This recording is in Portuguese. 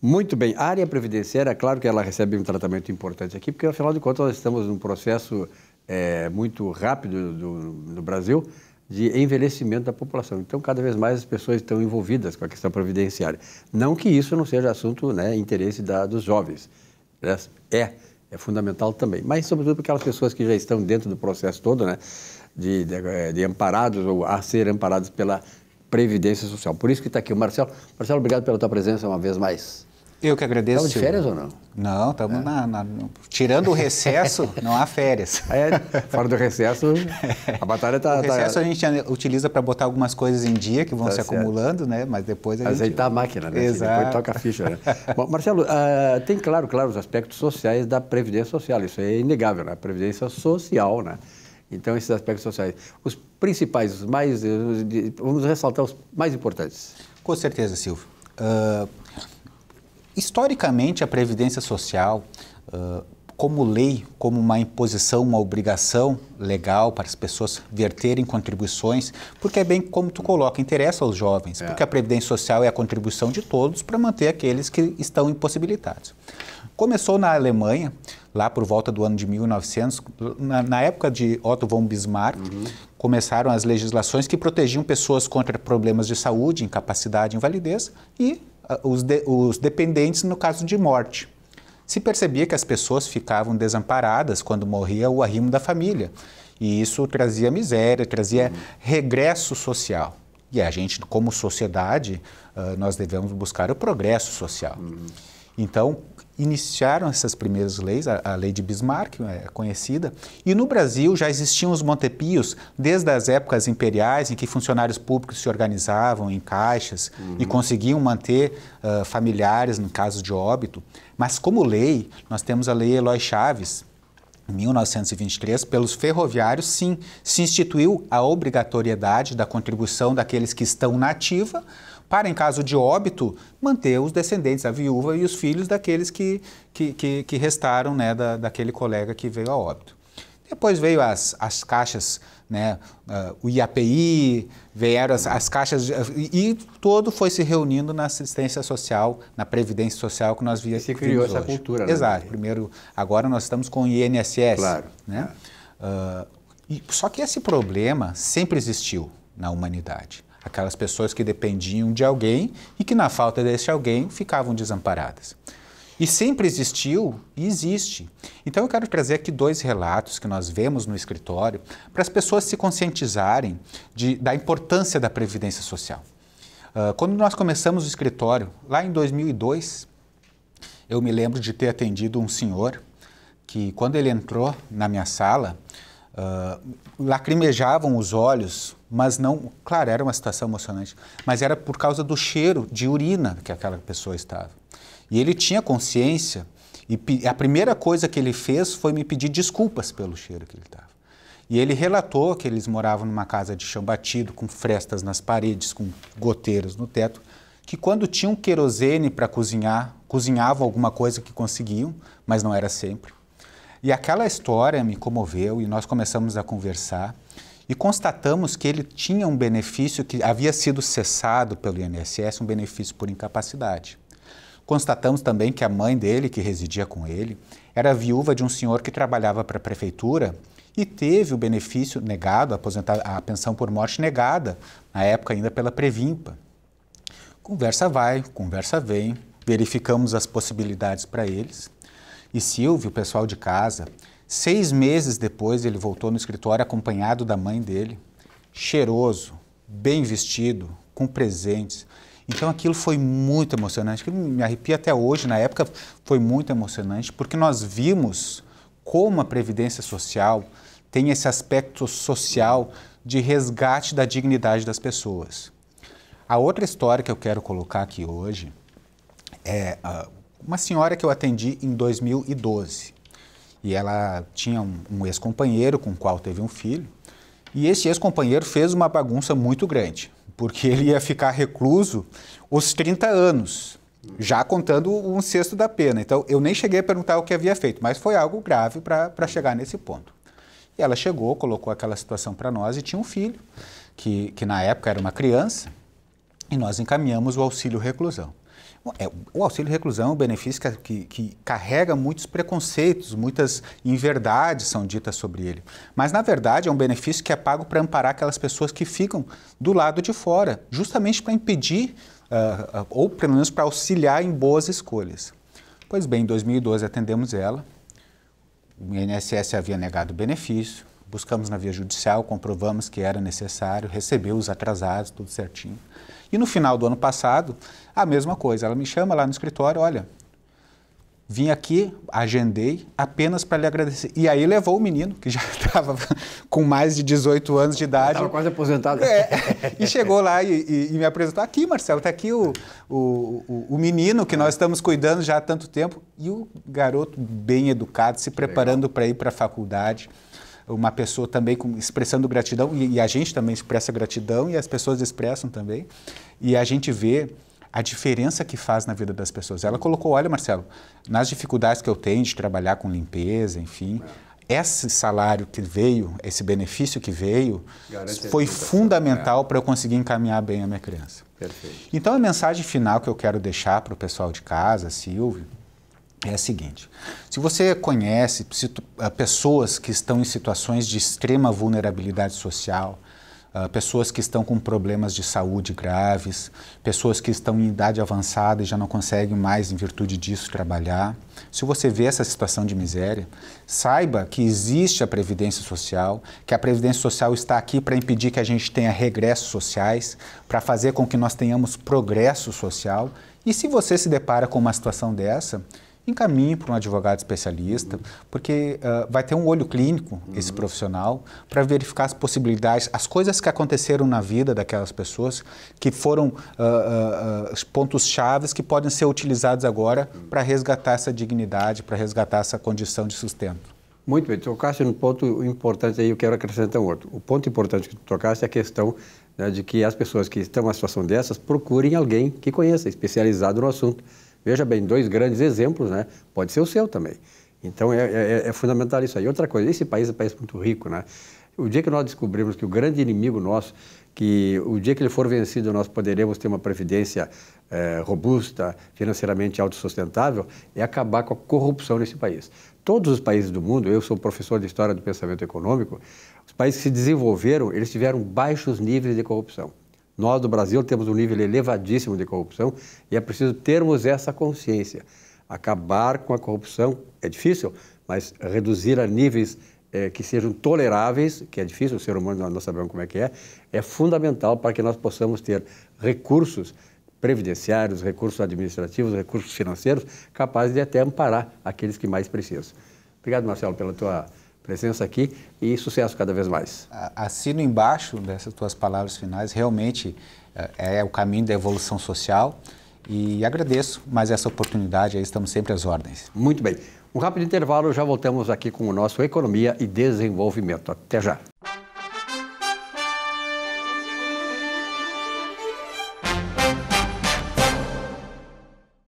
Muito bem. A área previdenciária, claro que ela recebe um tratamento importante aqui, porque, afinal de contas, nós estamos num processo muito rápido no Brasil de envelhecimento da população. Então, cada vez mais as pessoas estão envolvidas com a questão previdenciária. Não que isso não seja assunto, né, interesse dos jovens. É fundamental também. Mas, sobretudo, para aquelas pessoas que já estão dentro do processo todo, né, de amparados ou a ser amparados pela Previdência Social. Por isso que está aqui o Marcelo. Marcelo, obrigado pela tua presença uma vez mais. Eu que agradeço. Estamos de férias ou não? Não, estamos tirando o recesso, não há férias. Fora do recesso, a batalha está... O recesso a gente utiliza para botar algumas coisas em dia que vão se acumulando, né? Mas depois a gente... Azeitar a máquina, né? Exato. Depois toca a ficha, né? Bom, Marcelo, tem claro os aspectos sociais da Previdência Social. Isso é inegável, né? A Previdência Social, né? Então, esses aspectos sociais. Os principais, os mais... Vamos ressaltar os mais importantes. Com certeza, Silvio. Historicamente, a Previdência Social, como lei, como uma imposição, uma obrigação legal para as pessoas verterem contribuições, porque é bem como tu coloca, interessa aos jovens, porque a Previdência Social é a contribuição de todos para manter aqueles que estão impossibilitados. Começou na Alemanha, lá por volta do ano de 1900, na época de Otto von Bismarck, começaram as legislações que protegiam pessoas contra problemas de saúde, incapacidade, invalidez e os dependentes no caso de morte. Se percebia que as pessoas ficavam desamparadas quando morria o arrimo da família. E isso trazia miséria, trazia regresso social. E a gente, como sociedade, nós devemos buscar o progresso social. Então, iniciaram essas primeiras leis, a lei de Bismarck, é conhecida, e no Brasil já existiam os Montepios desde as épocas imperiais, em que funcionários públicos se organizavam em caixas e conseguiam manter familiares no caso de óbito. Mas como lei, nós temos a Lei Eloy Chaves, em 1923, pelos ferroviários, sim, se instituiu a obrigatoriedade da contribuição daqueles que estão na ativa para, em caso de óbito, manter os descendentes, a viúva e os filhos daqueles que restaram, né, daquele colega que veio a óbito. Depois veio as caixas, né, o IAPI, vieram as caixas, e todo foi se reunindo na assistência social, na previdência social que nós vimos hoje. Você criou essa cultura, né? Exato. Primeiro, agora nós estamos com o INSS. Claro. Né? Só que esse problema sempre existiu na humanidade. Aquelas pessoas que dependiam de alguém e que, na falta desse alguém, ficavam desamparadas. E sempre existiu e existe. Então, eu quero trazer aqui 2 relatos que nós vemos no escritório para as pessoas se conscientizarem da importância da Previdência Social. Quando nós começamos o escritório, lá em 2002, eu me lembro de ter atendido um senhor que, quando ele entrou na minha sala, lacrimejavam os olhos, mas não, claro, era uma situação emocionante, mas era por causa do cheiro de urina que aquela pessoa estava. E ele tinha consciência e a primeira coisa que ele fez foi me pedir desculpas pelo cheiro que ele estava. E ele relatou que eles moravam numa casa de chão batido, com frestas nas paredes, com goteiros no teto, que quando tinham querosene para cozinhar, cozinhavam alguma coisa que conseguiam, mas não era sempre. E aquela história me comoveu e nós começamos a conversar e constatamos que ele tinha um benefício que havia sido cessado pelo INSS, um benefício por incapacidade. Constatamos também que a mãe dele, que residia com ele, era viúva de um senhor que trabalhava para a prefeitura e teve o benefício negado, a pensão por morte negada, na época ainda pela Previmpa. Conversa vai, conversa vem, verificamos as possibilidades para eles. E Silvio, o pessoal de casa, 6 meses depois ele voltou no escritório acompanhado da mãe dele, cheiroso, bem vestido, com presentes. Então aquilo foi muito emocionante, me arrepia até hoje, na época foi muito emocionante, porque nós vimos como a Previdência Social tem esse aspecto social de resgate da dignidade das pessoas. A outra história que eu quero colocar aqui hoje é uma senhora que eu atendi em 2012. E ela tinha um ex-companheiro com o qual teve um filho. E esse ex-companheiro fez uma bagunça muito grande, porque ele ia ficar recluso os 30 anos, já contando um sexto da pena. Então, eu nem cheguei a perguntar o que havia feito, mas foi algo grave para chegar nesse ponto. E ela chegou, colocou aquela situação para nós e tinha um filho, que na época era uma criança, e nós encaminhamos o auxílio reclusão. O auxílio reclusão é um benefício que carrega muitos preconceitos, muitas inverdades são ditas sobre ele. Mas, na verdade, é um benefício que é pago para amparar aquelas pessoas que ficam do lado de fora, justamente para impedir, ou pelo menos para auxiliar em boas escolhas. Pois bem, em 2012 atendemos ela, o INSS havia negado o benefício, buscamos na via judicial, comprovamos que era necessário, recebeu os atrasados, tudo certinho. E no final do ano passado, a mesma coisa, ela me chama lá no escritório, olha, vim aqui, agendei apenas para lhe agradecer. E aí levou o menino, que já estava com mais de 18 anos de idade. Estava quase aposentado. E chegou lá e me apresentou, aqui Marcelo, está aqui o menino que nós estamos cuidando já há tanto tempo. E o garoto bem educado, se preparando para ir para a faculdade. Uma pessoa também expressando gratidão, e a gente também expressa gratidão, e as pessoas expressam também, e a gente vê a diferença que faz na vida das pessoas. Ela colocou, olha Marcelo, nas dificuldades que eu tenho de trabalhar com limpeza, enfim, esse salário que veio, esse benefício que veio, foi fundamental para eu conseguir encaminhar bem a minha criança. Perfeito. Então a mensagem final que eu quero deixar para o pessoal de casa, Silvio, é a seguinte: se você conhece pessoas que estão em situações de extrema vulnerabilidade social, pessoas que estão com problemas de saúde graves, pessoas que estão em idade avançada e já não conseguem mais, em virtude disso, trabalhar, se você vê essa situação de miséria, saiba que existe a Previdência Social, que a Previdência Social está aqui para impedir que a gente tenha regressos sociais, para fazer com que nós tenhamos progresso social. E se você se depara com uma situação dessa, encaminhe para um advogado especialista, porque vai ter um olho clínico, esse profissional, para verificar as possibilidades, as coisas que aconteceram na vida daquelas pessoas, que foram os pontos chaves que podem ser utilizados agora para resgatar essa dignidade, para resgatar essa condição de sustento. Muito bem, tocaste num ponto importante aí, eu quero acrescentar um outro. O ponto importante que tu tocaste é a questão, né, de que as pessoas que estão em uma situação dessas procurem alguém que conheça, especializado no assunto. Veja bem, 2 grandes exemplos, né? Pode ser o seu também. Então, é fundamental isso aí. Outra coisa, esse país é um país muito rico, né? O dia que nós descobrimos que o grande inimigo nosso, que o dia que ele for vencido, nós poderemos ter uma previdência robusta, financeiramente autossustentável, é acabar com a corrupção nesse país. Todos os países do mundo, eu sou professor de História do Pensamento Econômico, os países que se desenvolveram, eles tiveram baixos níveis de corrupção. Nós, do Brasil, temos um nível elevadíssimo de corrupção e é preciso termos essa consciência. Acabar com a corrupção é difícil, mas reduzir a níveis que sejam toleráveis, que é difícil, o ser humano nós sabemos como é fundamental para que nós possamos ter recursos previdenciários, recursos administrativos, recursos financeiros, capazes de até amparar aqueles que mais precisam. Obrigado, Marcelo, pela tua presença aqui e sucesso cada vez mais. Assino embaixo dessas tuas palavras finais, realmente é o caminho da evolução social e agradeço mais essa oportunidade, aí estamos sempre às ordens. Muito bem. Um rápido intervalo, já voltamos aqui com o nosso Economia e Desenvolvimento. Até já.